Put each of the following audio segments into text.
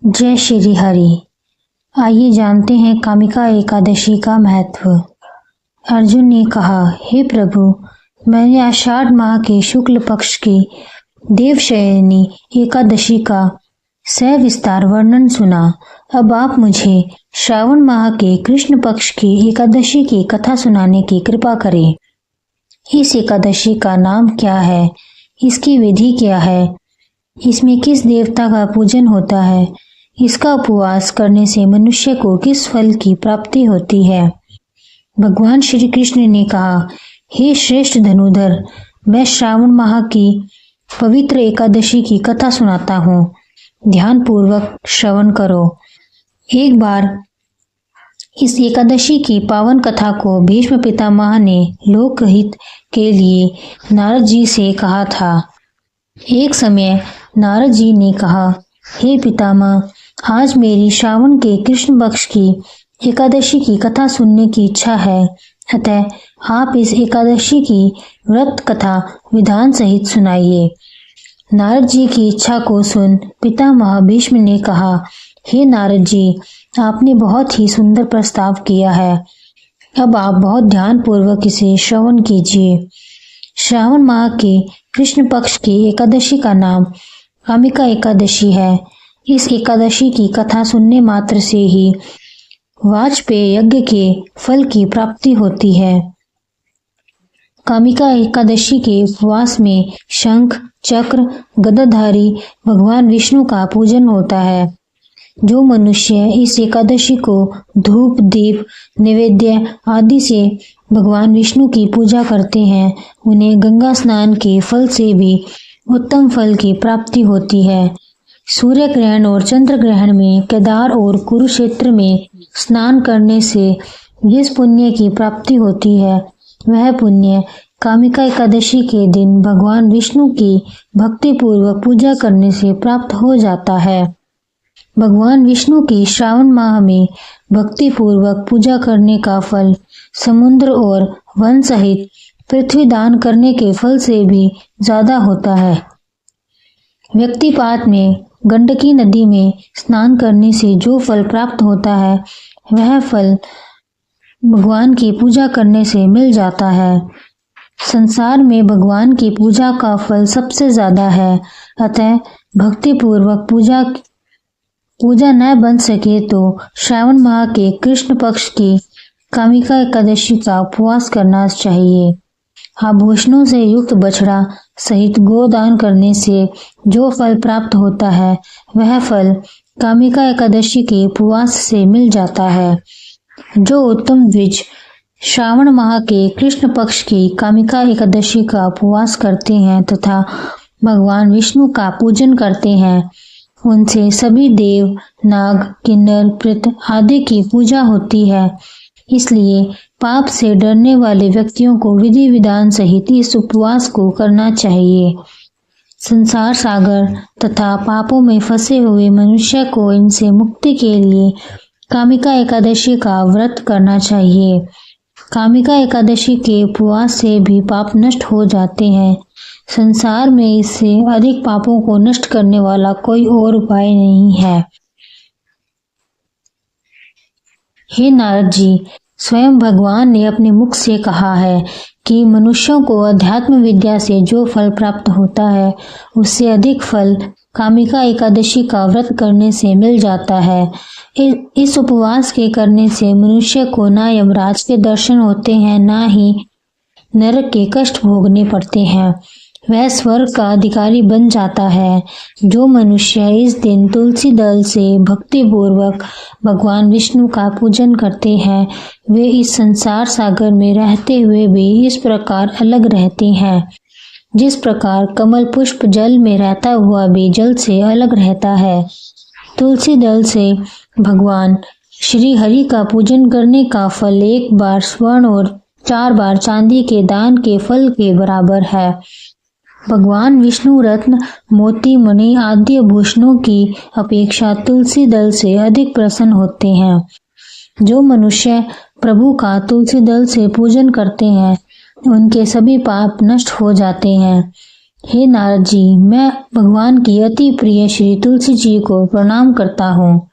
जय श्री हरि। आइए जानते हैं कामिका एकादशी का महत्व। अर्जुन ने कहा, हे प्रभु, मैंने आषाढ़ माह के शुक्ल पक्ष की देवशयनी एकादशी का सविस्तार वर्णन सुना। अब आप मुझे श्रावण माह के कृष्ण पक्ष की एकादशी की कथा सुनाने की कृपा करें। इस एकादशी का नाम क्या है? इसकी विधि क्या है? इसमें किस देवता का पूजन होता है? इसका उपवास करने से मनुष्य को किस फल की प्राप्ति होती है? भगवान श्री कृष्ण ने कहा, हे श्रेष्ठ धनुधर, मैं श्रावण माह की पवित्र एकादशी की कथा सुनाता हूँ। ध्यान पूर्वक श्रवण करो। एक बार इस एकादशी की पावन कथा को भीष्म पितामह ने लोकहित के लिए नारद जी से कहा था। एक समय नारद जी ने कहा, हे पितामह, आज मेरी श्रावण के कृष्ण पक्ष की एकादशी की कथा सुनने की इच्छा है, अतः आप इस एकादशी की व्रत कथा विधान सहित सुनाइए। नारद जी की इच्छा को सुन पितामह भीष्म ने कहा, हे नारद जी, आपने बहुत ही सुंदर प्रस्ताव किया है। अब आप बहुत ध्यान पूर्वक इसे श्रवण कीजिए। श्रावण माह के कृष्ण पक्ष की एकादशी का नाम कामिका एकादशी है। इस एकादशी की कथा सुनने मात्र से ही वाजपेय यज्ञ के फल की प्राप्ति होती है। कामिका एकादशी के उपवास में शंख, चक्र, गदाधारी भगवान विष्णु का पूजन होता है। जो मनुष्य इस एकादशी को धूप, दीप, नैवेद्य आदि से भगवान विष्णु की पूजा करते हैं, उन्हें गंगा स्नान के फल से भी उत्तम फल की प्राप्ति होती है। सूर्य ग्रहण और चंद्र ग्रहण में केदार और कुरुक्षेत्र में स्नान करने से जिस पुण्य की प्राप्ति होती है, वह पुण्य कामिका एकादशी के दिन भगवान विष्णु की भक्ति पूर्वक पूजा करने से प्राप्त हो जाता है। भगवान विष्णु की श्रावण माह में भक्ति पूर्वक पूजा करने का फल समुद्र और वन सहित पृथ्वी दान करने के फल से भी ज्यादा होता है। व्यक्तिपात में गंडकी नदी में स्नान करने से जो फल प्राप्त होता है, वह फल भगवान की पूजा करने से मिल जाता है। संसार में भगवान की पूजा का फल सबसे ज्यादा है, अतः भक्ति पूर्वक पूजा न बन सके तो श्रावण माह के कृष्ण पक्ष की कामिका एकादशी का उपवास करना चाहिए। आभूषणों से युक्त बछड़ा सहित गोदान करने से जो फल प्राप्त होता है, वह फल कामिका एकादशी के उपवास से मिल जाता है। जो उत्तम द्विज श्रावण माह के कृष्ण पक्ष की कामिका एकादशी का उपवास करते हैं तथा भगवान विष्णु का पूजन करते हैं, उनसे सभी देव, नाग, किन्नर, प्रेत आदि की पूजा होती है। इसलिए पाप से डरने वाले व्यक्तियों को विधि विधान सहित इस उपवास को करना चाहिए। संसार सागर तथा पापों में फंसे हुए मनुष्य को इनसे मुक्ति के लिए कामिका एकादशी का व्रत करना चाहिए। कामिका एकादशी के उपवास से भी पाप नष्ट हो जाते हैं। संसार में इससे अधिक पापों को नष्ट करने वाला कोई और उपाय नहीं है। हे नारद जी, स्वयं भगवान ने अपने मुख से कहा है कि मनुष्यों को अध्यात्म विद्या से जो फल प्राप्त होता है, उससे अधिक फल कामिका एकादशी का व्रत करने से मिल जाता है। इस उपवास के करने से मनुष्य को ना यमराज के दर्शन होते हैं, ना ही नरक के कष्ट भोगने पड़ते हैं। वह स्वर्ग का अधिकारी बन जाता है। जो मनुष्य इस दिन तुलसी दल से भक्ति पूर्वक भगवान विष्णु का पूजन करते हैं, वे इस संसार सागर में रहते हुए भी इस प्रकार अलग रहते हैं, जिस प्रकार कमल पुष्प जल में रहता हुआ भी जल से अलग रहता है। तुलसी दल से भगवान श्री हरि का पूजन करने का फल 1 बार स्वर्ण और 4 बार चांदी के दान के फल के बराबर है। भगवान विष्णु रत्न, मोती, मणि आदि आभूषणों की अपेक्षा तुलसी दल से अधिक प्रसन्न होते हैं। जो मनुष्य प्रभु का तुलसी दल से पूजन करते हैं, उनके सभी पाप नष्ट हो जाते हैं। हे नारद जी, मैं भगवान की अति प्रिय श्री तुलसी जी को प्रणाम करता हूँ।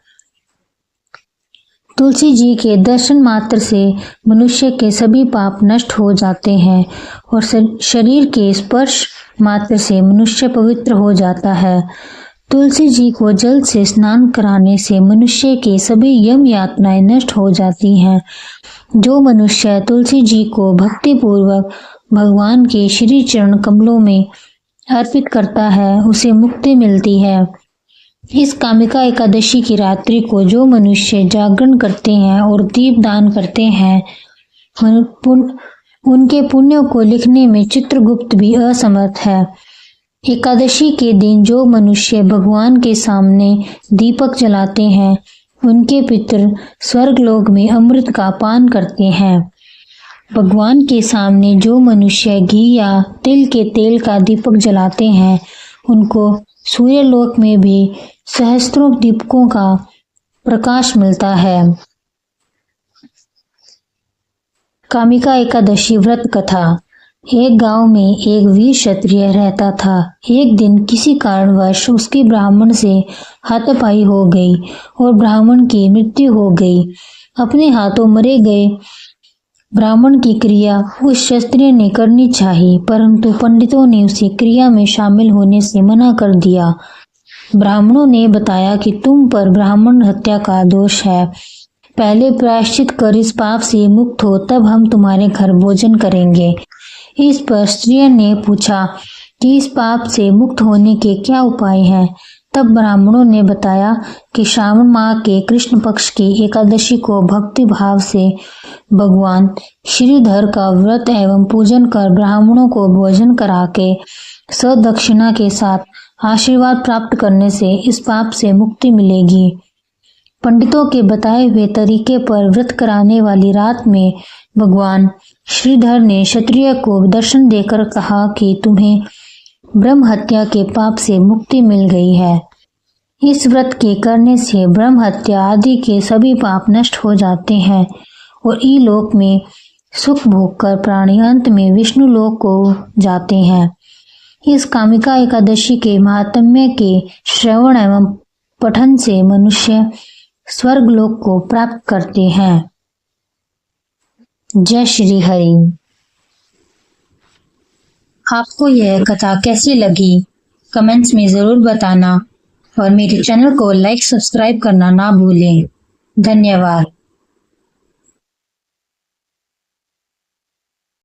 तुलसी जी के दर्शन मात्र से मनुष्य के सभी पाप नष्ट हो जाते हैं और शरीर के स्पर्श मात्र से मनुष्य पवित्र हो जाता है। तुलसी जी को जल से स्नान कराने से मनुष्य के सभी यम यातनाएं नष्ट हो जाती हैं। जो मनुष्य तुलसी जी को भक्ति पूर्वक भगवान के श्री चरण कमलों में अर्पित करता है, उसे मुक्ति मिलती है। इस कामिका एकादशी की रात्रि को जो मनुष्य जागरण करते हैं और दीप दान करते हैं, उनके पुण्यों को लिखने में चित्रगुप्त भी असमर्थ है। एकादशी के दिन जो मनुष्य भगवान के सामने दीपक जलाते हैं, उनके पितर स्वर्गलोक में अमृत का पान करते हैं। भगवान के सामने जो मनुष्य घी या तिल के तेल का दीपक जलाते हैं, उनको सूर्यलोक में भी सहस्त्रों दीपकों का प्रकाश मिलता है। कामिका एकादशी व्रत कथा। एक गांव में एक वीर क्षत्रिय रहता था। एक दिन किसी कारणवश उसके ब्राह्मण से हाथापाई हो गई और ब्राह्मण की मृत्यु हो गई। अपने हाथों मरे गए ब्राह्मण की क्रिया उस क्षत्रिय ने करनी चाहिए, परंतु पंडितों ने उसे क्रिया में शामिल होने से मना कर दिया। ब्राह्मणों ने बताया कि तुम पर ब्राह्मण हत्या का दोष है। पहले प्रायश्चित कर इस पाप से मुक्त हो, तब हम तुम्हारे घर भोजन करेंगे। इस पर स्त्रियों ने पूछा कि इस पाप से मुक्त होने के क्या उपाय हैं। तब ब्राह्मणों ने बताया कि श्रावण माह के कृष्ण पक्ष की एकादशी को भक्ति भाव से भगवान श्रीधर का व्रत एवं पूजन कर ब्राह्मणों को भोजन करा के सदक्षिणा के साथ आशीर्वाद प्राप्त करने से इस पाप से मुक्ति मिलेगी। पंडितों के बताए हुए तरीके पर व्रत कराने वाली रात में भगवान श्रीधर ने क्षत्रिय को दर्शन देकर कहा कि तुम्हें ब्रह्म हत्या के पाप से मुक्ति मिल गई है। इस व्रत के करने से ब्रह्म हत्या आदि के सभी पाप नष्ट हो जाते हैं और इलोक में सुख भोग कर प्राणी अंत में विष्णु लोक को जाते हैं। इस कामिका एकादशी के महात्म्य के श्रवण एवं पठन से मनुष्य स्वर्गलोक को प्राप्त करते हैं। जय श्री हरि। आपको यह कथा कैसी लगी कमेंट्स में जरूर बताना और मेरे चैनल को लाइक सब्सक्राइब करना ना भूलें। धन्यवाद।